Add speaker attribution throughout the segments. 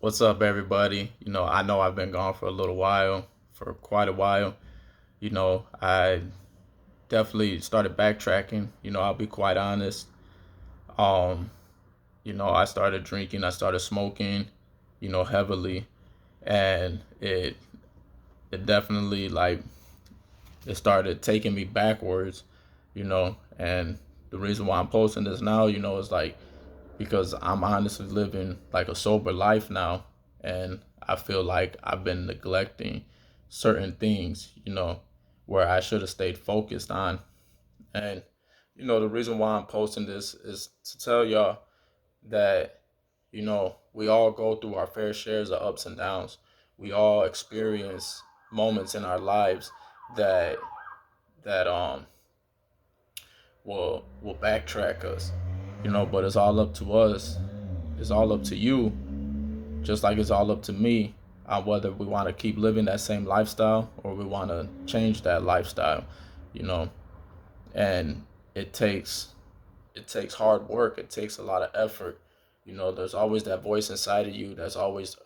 Speaker 1: What's up, everybody? I know I've been gone for a little while, for quite a while. I definitely started backtracking. I'll be quite honest. Um, I started drinking, I started smoking, heavily, and it definitely it started taking me backwards, and the reason why I'm posting this now, is because I'm honestly living like a sober life now, and I feel like I've been neglecting certain things, where I should have stayed focused on. And the reason why I'm posting this is to tell y'all that we all go through our fair shares of ups and downs. We all experience moments in our lives that that will backtrack us, but it's all up to us. It's all up to you, just like it's all up to me on whether we want to keep living that same lifestyle or we want to change that lifestyle, you know. And it takes it takes hard work. It takes a lot of effort. There's always that voice inside of you that's always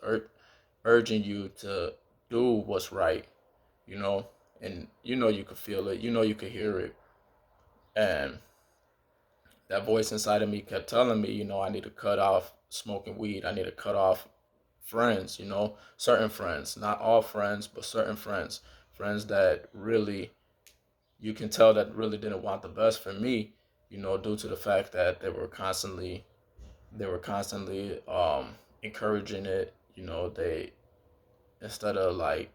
Speaker 1: urging you to do what's right, you know. And you can feel it. You can hear it. And that voice inside of me kept telling me, I need to cut off smoking weed. I need to cut off friends, certain friends, not all friends, but certain friends, friends that really you can tell that really didn't want the best for me, due to the fact that they were constantly encouraging it. They instead of like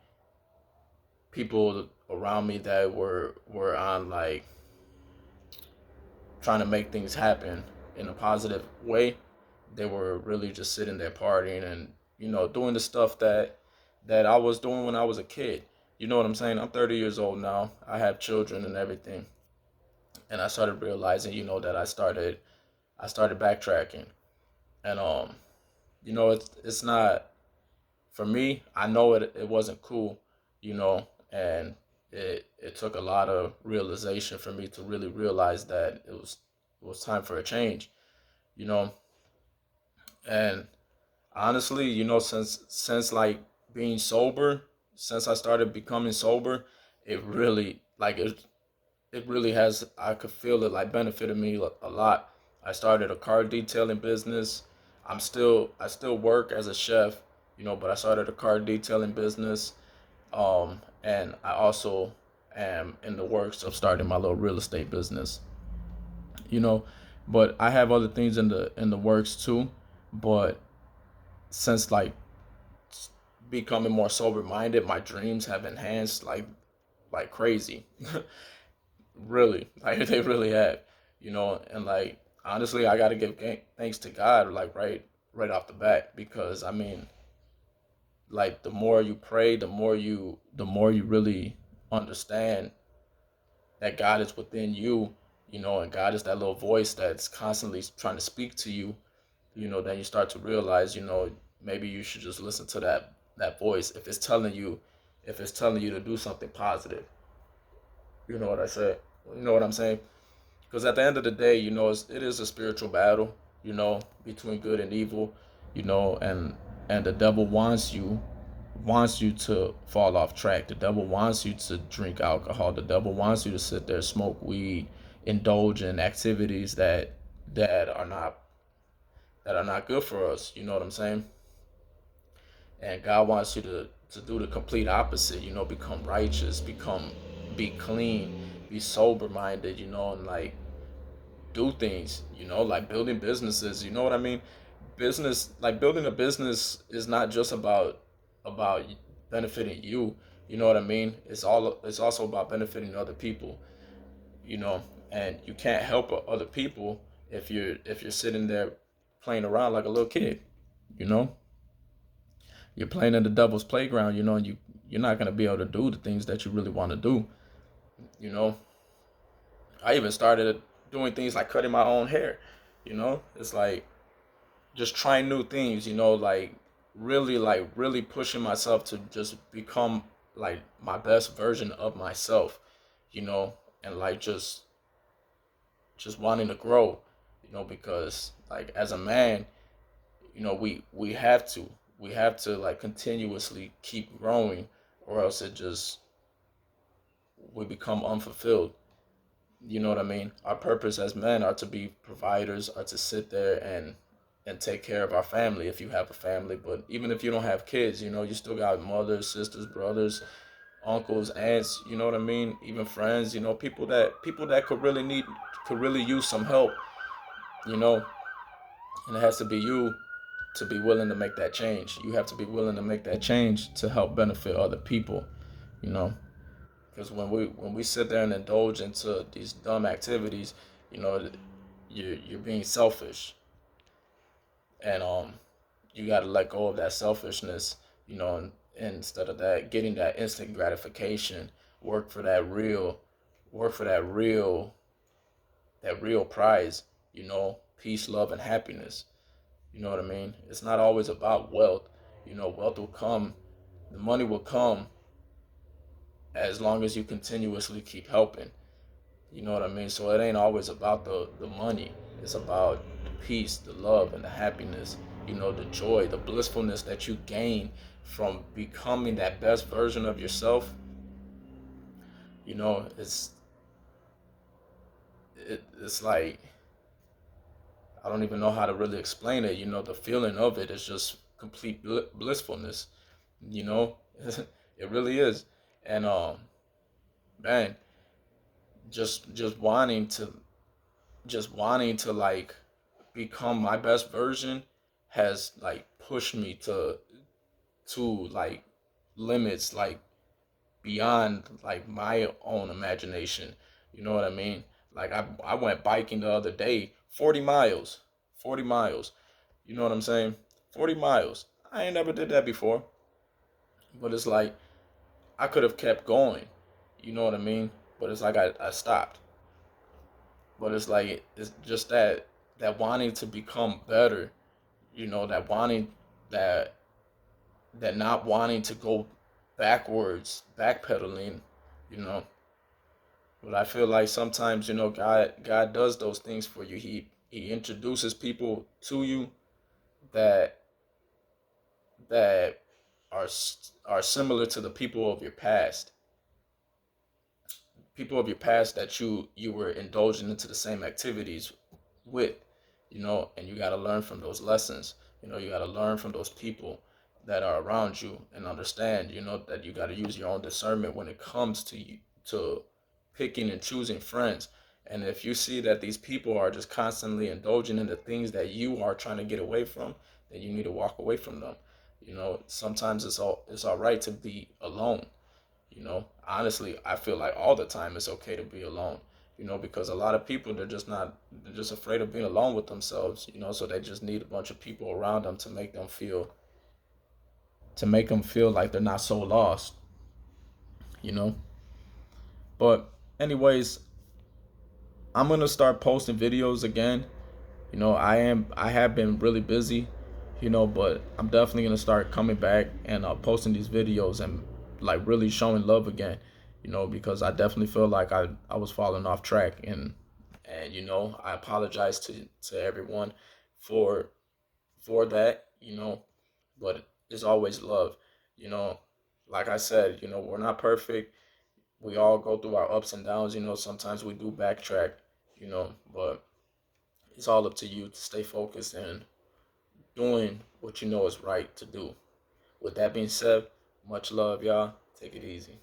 Speaker 1: people around me that were on like trying to make things happen in a positive way, they were really just sitting there partying and doing the stuff that I was doing when I was a kid. You know what I'm saying? I'm 30 years old now. I have children and everything, and I started realizing, that I started backtracking, and it's not for me. I know it wasn't cool, and it took a lot of realization for me to really realize that it was time for a change, you know, and honestly, since like being sober, since I started becoming sober, it really it really has, I could feel it like benefited me a lot. I started a car detailing business. I still work as a chef, but I started a car detailing business. And I also am in the works of starting my little real estate business, you know. But I have other things in the works too. But since like becoming more sober minded, my dreams have enhanced like crazy. Really, like they really have, and like honestly, I gotta give thanks to God, like right off the bat, because I mean, like the more you pray, the more you really understand that God is within you, and God is that little voice that's constantly trying to speak to you, then you start to realize, maybe you should just listen to that voice if it's telling you to do something positive. You know what I say? You know what I'm saying? Because at the end of the day, it is a spiritual battle, between good and evil, and the devil wants you to fall off track. The devil wants you to drink alcohol. The devil wants you to sit there, smoke weed, indulge in activities that are not that are not good for us. You know what I'm saying? And God wants you to do the complete opposite. Become righteous, be clean, be sober minded. And like do things, like building businesses. You know what I mean? Like building a business is not just about benefiting you. You know what I mean? It's also about benefiting other people. You know, and you can't help other people if you're sitting there playing around like a little kid. You know, you're playing in the devil's playground. And you're not gonna be able to do the things that you really want to do. You know, I even started doing things like cutting my own hair. It's like just trying new things, like really pushing myself to just become like my best version of myself, you know, and like just wanting to grow, because like as a man, we have to. we have to like continuously keep growing, or else it just we become unfulfilled. You know what I mean? Our purpose as men are to be providers, are to sit there and take care of our family if you have a family. But even if you don't have kids, you still got mothers, sisters, brothers, uncles, aunts, you know what I mean? Even friends, people that could really use some help, you know, and it has to be you to be willing to make that change. You have to be willing to make that change to help benefit other people, you know. Because when we sit there and indulge into these dumb activities, you know, you're being selfish, and you got to let go of that selfishness, and instead of that, getting that instant gratification, work for that real, work for that real prize, peace, love, and happiness. You know what I mean? It's not always about wealth. Wealth will come, the money will come as long as you continuously keep helping. You know what I mean? So it ain't always about the money. It's about the peace, the love, and the happiness, the joy, the blissfulness that you gain from becoming that best version of yourself. You know, it's like I don't even know how to really explain it. The feeling of it is just complete blissfulness. You know, it really is. And man, just wanting to like become my best version has like pushed me to like limits like beyond like my own imagination. You know what I mean? Like I went biking the other day, 40 miles. 40 miles. You know what I'm saying? 40 miles. I ain't never did that before. But it's like I could have kept going. You know what I mean? But it's like I stopped. But it's like it's just that wanting to become better, that wanting that that not wanting to go backwards, backpedaling, you know. But I feel like sometimes, God does those things for you. He introduces people to you that that are similar to the people of your past. People of your past that you were indulging into the same activities with, and you got to learn from those lessons. You got to learn from those people that are around you and understand, that you got to use your own discernment when it comes to you, to picking and choosing friends. And if you see that these people are just constantly indulging in the things that you are trying to get away from, then you need to walk away from them. Sometimes it's all right to be alone. Honestly, I feel like all the time it's okay to be alone. Because a lot of people they're just afraid of being alone with themselves. So they just need a bunch of people around them to make them feel like they're not so lost. You know. But anyways, I'm gonna start posting videos again. I have been really busy, but I'm definitely gonna start coming back and posting these videos and like really showing love again, because I definitely feel like I was falling off track, and I apologize to everyone for for that, but it's always love, you know. Like I said, we're not perfect. We all go through our ups and downs, sometimes we do backtrack, but it's all up to you to stay focused and doing what you know is right to do. With that being said, much love, y'all. Take it easy.